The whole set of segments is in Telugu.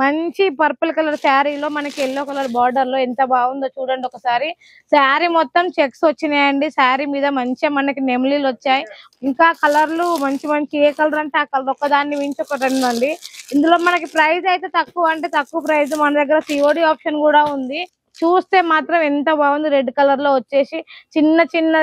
మంచి పర్పుల్ కలర్ శారీలో మనకి ఎల్లో కలర్ బార్డర్ లో ఎంత బాగుందో చూడండి ఒకసారి. శారీ మొత్తం చెక్స్ వచ్చినాయండి. శారీ మీద మంచిగా మనకి నెమలీలు వచ్చాయి. ఇంకా కలర్లు మంచి మంచి, ఏ కలర్ అంటే ఆ కలర్ ఒకదాన్ని మించి ఒకటి ఉందండి. ఇందులో మనకి ప్రైస్ అయితే తక్కువ, అంటే తక్కువ ప్రైస్. మన దగ్గర సిఓడి ఆప్షన్ కూడా ఉంది. చూస్తే మాత్రం ఎంత బాగుంది. రెడ్ కలర్ లో వచ్చేసి చిన్న చిన్న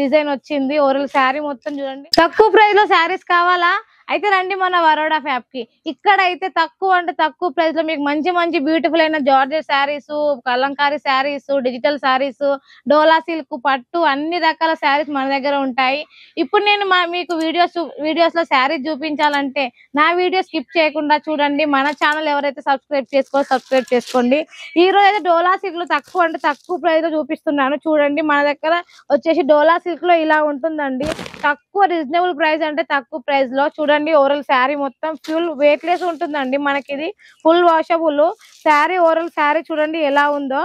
డిజైన్ వచ్చింది. ఓవరాల్ శారీ మొత్తం చూడండి. తక్కువ ప్రైస్ లో శారీస్ కావాలా అయితే రండి మన వరోడా ఫ్యాబ్ కి. ఇక్కడ అయితే తక్కువ, అంటే తక్కువ ప్రైస్ లో మీకు మంచి మంచి బ్యూటిఫుల్ అయిన జార్జెట్ శారీస్, కలంకారీ శారీస్, డిజిటల్ శారీస్, డోలా సిల్క్, పట్టు, అన్ని రకాల శారీస్ మన దగ్గర ఉంటాయి. ఇప్పుడు నేను మీకు వీడియోస్ లో శారీస్ చూపించాలంటే నా వీడియో స్కిప్ చేయకుండా చూడండి. మన ఛానల్ ఎవరైతే సబ్స్క్రైబ్ చేసుకోండి. ఈ రోజు అయితే డోలా సిల్క్ లో తక్కువ, అంటే తక్కువ ప్రైస్ లో చూపిస్తున్నాను చూడండి. మన దగ్గర వచ్చేసి డోలా సిల్క్ లో ఇలా ఉంటుందండి. తక్కువ రీజనబుల్ ప్రైస్, అంటే తక్కువ ప్రైస్ లో చూడండి. ఓవరాల్ శారీ మొత్తం ఫుల్ వెయిట్ లెస్ ఉంటుందండి. మనకి ఇది full washable sari. Overall sari చూడండి ఎలా ఉందో.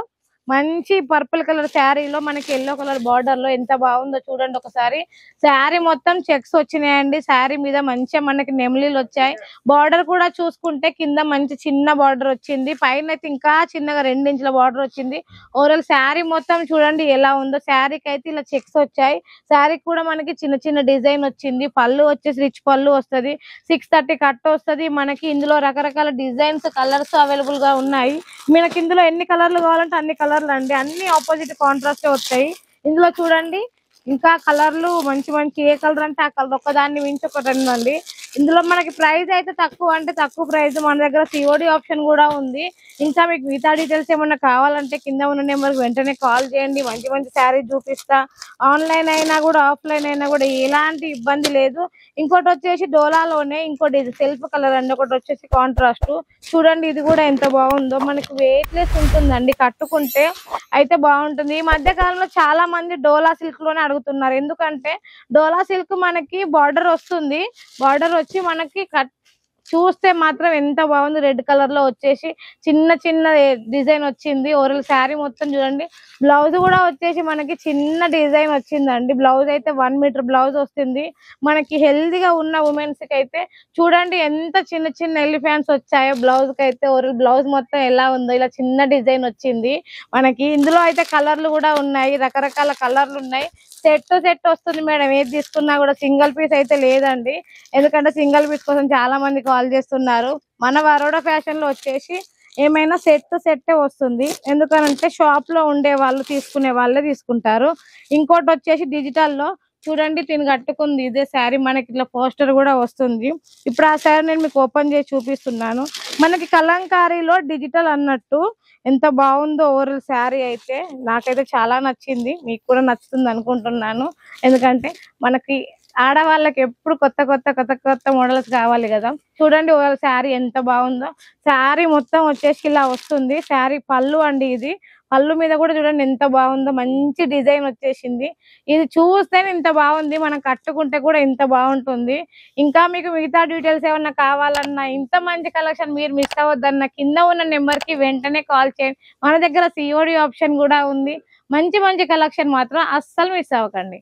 మంచి పర్పుల్ కలర్ శారీలో మనకి ఎల్లో కలర్ బార్డర్ లో ఎంత బాగుందో చూడండి ఒకసారి. శారీ మొత్తం చెక్స్ వచ్చినాయండి. శారీ మీద మంచిగా మనకి నెమలీలు వచ్చాయి. బార్డర్ కూడా చూసుకుంటే కింద మంచి చిన్న బార్డర్ వచ్చింది. పైన అయితే ఇంకా చిన్నగా 2 ఇంచుల బార్డర్ వచ్చింది. ఓవరాల్ శారీ మొత్తం చూడండి ఎలా ఉందో. శారీకి అయితే ఇలా చెక్స్ వచ్చాయి. శారీకి కూడా మనకి చిన్న చిన్న డిజైన్ వచ్చింది. పళ్ళు వచ్చేసి రిచ్ పళ్ళు వస్తుంది. 630 కట్ వస్తుంది మనకి. ఇందులో రకరకాల డిజైన్స్, కలర్స్ అవైలబుల్ గా ఉన్నాయి. మనకి ఇందులో ఎన్ని కలర్లు కావాలంటే అన్ని కలర్లు అండి. అన్ని ఆపోజిట్ కాంట్రాస్ట్ వస్తాయి ఇందులో చూడండి. ఇంకా కలర్లు మంచి మంచి, ఏ కలర్ అంటే ఆ కలర్ ఒకదాన్ని మించి ఒకటి ఉందండి. ఇందులో మనకి ప్రైస్ అయితే తక్కువ, అంటే తక్కువ ప్రైస్. మన దగ్గర సిఓడి ఆప్షన్ కూడా ఉంది. ఇంకా మీకు మిగతా డీటెయిల్స్ ఏమన్నా కావాలంటే కింద ఉన్న నెంబర్కి వెంటనే కాల్ చేయండి. మంచి మంచి శారీ చూపిస్తా. ఆన్లైన్ అయినా కూడా, ఆఫ్లైన్ అయినా కూడా ఎలాంటి ఇబ్బంది లేదు. ఇంకోటి వచ్చేసి డోలాలోనే ఇంకోటి సెల్ఫ్ కలర్ అండి. ఒకటి వచ్చేసి కాంట్రాస్ట్ చూడండి. ఇది కూడా ఎంత బాగుందో. మనకి వెయిట్ లెస్ ఉంటుందండి. కట్టుకుంటే అయితే బాగుంటుంది. ఈ మధ్య కాలంలో చాలా మంది డోలా సిల్క్ లోనే అడుగుతున్నారు. ఎందుకంటే డోలా సిల్క్ మనకి బార్డర్ వస్తుంది. బార్డర్ వచ్చి మనకి చూస్తే మాత్రం ఎంత బాగుంది. రెడ్ కలర్ లో వచ్చేసి చిన్న చిన్న డిజైన్ వచ్చింది. ఓవరాల్ శారీ మొత్తం చూడండి. బ్లౌజ్ కూడా వచ్చేసి మనకి చిన్న డిజైన్ వచ్చిందండి. బ్లౌజ్ అయితే 1 మీటర్ బ్లౌజ్ వస్తుంది. మనకి హెల్దీగా ఉన్న ఉమెన్స్ కి అయితే చూడండి ఎంత చిన్న చిన్న ఎలిఫెంట్స్ వచ్చాయో బ్లౌజ్ కి అయితే. ఓవరాల్ బ్లౌజ్ మొత్తం ఎలా ఉందో, ఇలా చిన్న డిజైన్ వచ్చింది మనకి. ఇందులో అయితే కలర్లు కూడా ఉన్నాయి. రకరకాల కలర్లు ఉన్నాయి. సెట్ వస్తుంది మేడం. ఏది తీసుకున్నా కూడా సింగిల్ పీస్ అయితే లేదండి. ఎందుకంటే సింగిల్ పీస్ కోసం చాలా మంది కాల్ చేస్తున్నారు. మన వరోడా ఫ్యాషన్ లో వచ్చేసి ఏమైనా సెట్ వస్తుంది. ఎందుకనంటే షాప్ లో ఉండే వాళ్ళు, తీసుకునే వాళ్ళే తీసుకుంటారు. ఇంకోటి వచ్చేసి డిజిటల్ లో చూడండి. తిని కట్టుకుంది ఇదే శారీ. మనకి ఇట్లా పోస్టర్ కూడా వస్తుంది. ఇప్పుడు ఆ శారీ నేను మీకు ఓపెన్ చేసి చూపిస్తున్నాను. మనకి కలంకారీలో డిజిటల్ అన్నట్టు ఎంత బాగుందో ఓవరాల్ శారీ అయితే. నాకైతే చాలా నచ్చింది. మీకు కూడా నచ్చుతుంది అనుకుంటున్నాను. ఎందుకంటే మనకి ఆడవాళ్ళకి ఎప్పుడు కొత్త మోడల్స్ కావాలి కదా. చూడండి ఓవరాల్ శారీ ఎంత బాగుందో. శారీ మొత్తం వచ్చేసి ఇలా వస్తుంది. శారీ పళ్ళు అండి. ఇది పళ్ళు మీద కూడా చూడండి ఎంత బాగుందో. మంచి డిజైన్ వచ్చేసింది. ఇది చూస్తేనే ఇంత బాగుంది. మనం కట్టుకుంటే కూడా ఇంత బాగుంటుంది. ఇంకా మీకు మిగతా డీటెయిల్స్ ఏమన్నా కావాలన్నా, ఇంత మంచి కలెక్షన్ మీరు మిస్ అవ్వద్దన్న కింద ఉన్న నెంబర్ కి వెంటనే కాల్ చేయండి. మన దగ్గర సిఓడి ఆప్షన్ కూడా ఉంది. మంచి మంచి కలెక్షన్ మాత్రం అస్సలు మిస్ అవ్వకండి.